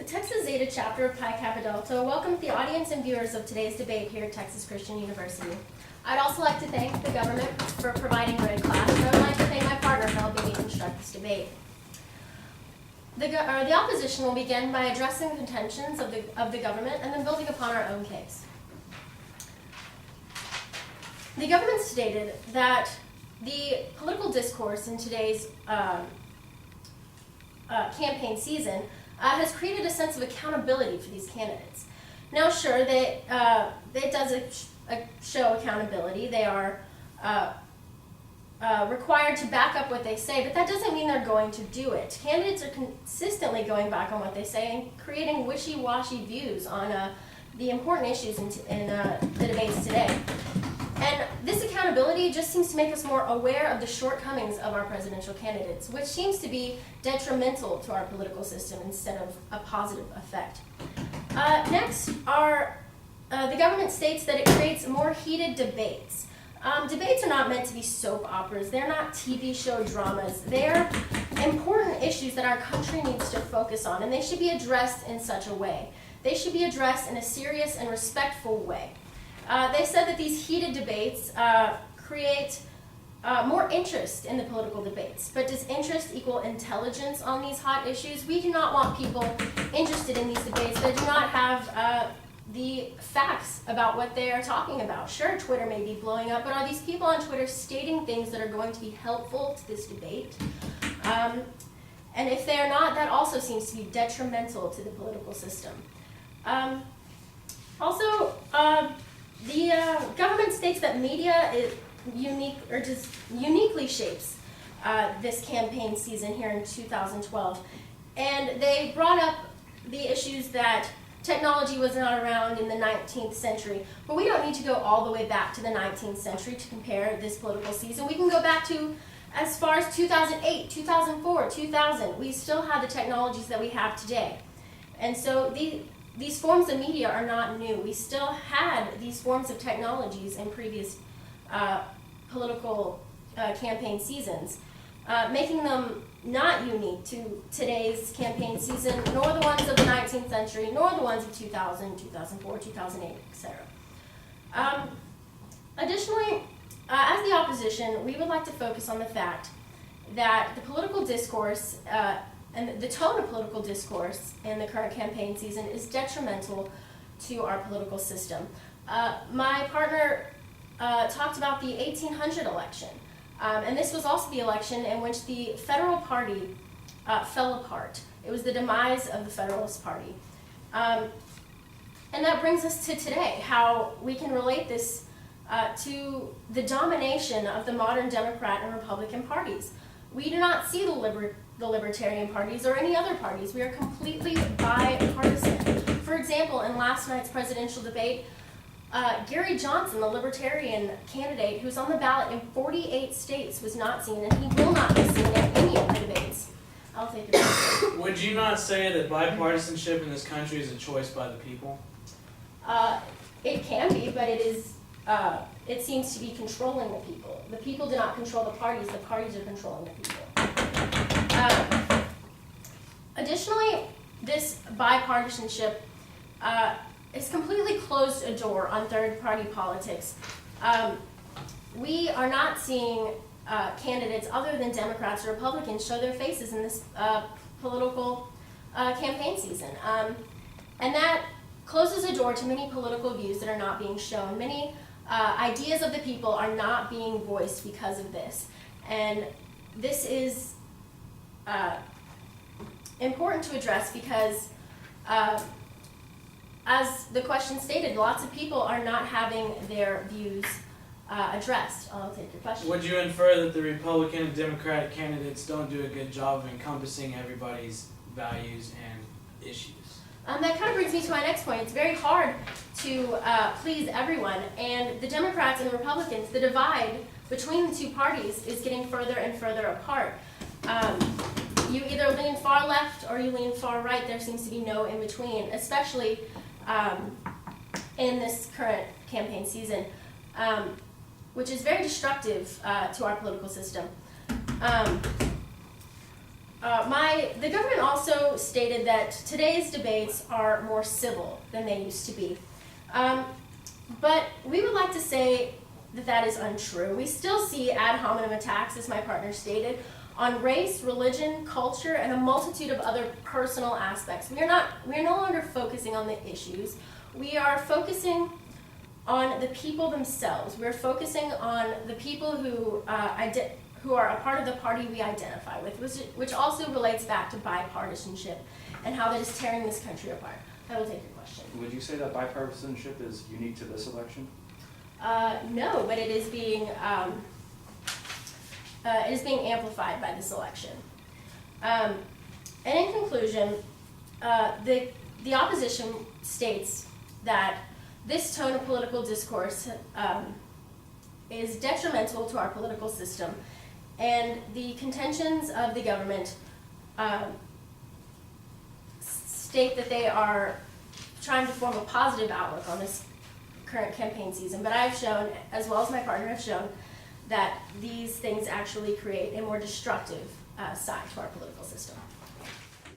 Texas Zeta chapter of Pi Kappa Delta welcomes the audience and viewers of today's debate here at Texas Christian University. I'd also like to thank the government for providing a great class, and I would like to thank my partner for helping me construct this debate. The opposition will begin by addressing the contentions of the government and then building upon our own case. The government stated that the political discourse in today's campaign season has created a sense of accountability for these candidates. Now, sure, it does show accountability. They are required to back up what they say, but that doesn't mean they're going to do it. Candidates are consistently going back on what they say and creating wishy-washy views on the important issues in the debates today. And this accountability just seems to make us more aware of the shortcomings of our presidential candidates, which seems to be detrimental to our political system instead of a positive effect. Next, the government states that it creates more heated debates. Debates are not meant to be soap operas. They're not TV show dramas. They're important issues that our country needs to focus on, and they should be addressed in such a way. They should be addressed in a serious and respectful way. They said that these heated debates create more interest in the political debates. But does interest equal intelligence on these hot issues? We do not want people interested in these debates that do not have the facts about what they are talking about. Sure, Twitter may be blowing up, but are these people on Twitter stating things that are going to be helpful to this debate? And if they are not, that also seems to be detrimental to the political system. The government states that media is uniquely shapes this campaign season here in 2012. And they brought up the issues that technology was not around in the 19th century. But we don't need to go all the way back to the 19th century to compare this political season. We can go back to as far as 2008, 2004, 2000. We still have the technologies that we have today. And so these forms of media are not new. We still had these forms of technologies in previous political campaign seasons, making them not unique to today's campaign season, nor the ones of the 19th century, nor the ones of 2000, 2004, 2008, etc. Additionally, as the opposition, we would like to focus on the fact that the political discourse and the tone of political discourse in the current campaign season is detrimental to our political system. My partner talked about the 1800 election, and this was also the election in which the federal party fell apart. It was the demise of the Federalist Party. And that brings us to today, how we can relate this to the domination of the modern Democrat and Republican parties. We do not see the Libertarian parties or any other parties. We are completely bipartisan. For example, in last night's presidential debate, Gary Johnson, the Libertarian candidate who's on the ballot in 48 states, was not seen, and he will not be seen at any of the debates. I'll take it. Would you not say that bipartisanship in this country is a choice by the people? It can be, but it seems to be controlling the people. The people do not control the parties are controlling the people. Additionally, this bipartisanship has completely closed a door on third-party politics. We are not seeing candidates other than Democrats or Republicans show their faces in this political campaign season. And that closes a door to many political views that are not being shown. Many ideas of the people are not being voiced because of this. And this is important to address because, as the question stated, lots of people are not having their views addressed. I'll take your question. Would you infer that the Republican and Democratic candidates don't do a good job of encompassing everybody's values and issues? That kind of brings me to my next point. It's very hard to please everyone, and the Democrats and the Republicans, the divide between the two parties is getting further and further apart. You either lean far left or you lean far right. There seems to be no in between, especially in this current campaign season, which is very destructive to our political system. The government also stated that today's debates are more civil than they used to be. But we would like to say that that is untrue. We still see ad hominem attacks, as my partner stated, on race, religion, culture, and a multitude of other personal aspects. We are no longer focusing on the issues. We are focusing on the people themselves. We're focusing on the people who are a part of the party we identify with, which also relates back to bipartisanship and how that is tearing this country apart. I will take your question. Would you say that bipartisanship is unique to this election? No, but it is being amplified by this election. And in conclusion, the opposition states that this tone of political discourse is detrimental to our political system, and the contentions of the government state that they are trying to form a positive outlook on this current campaign season. But I've shown, as well as my partner have shown, that these things actually create a more destructive side to our political system.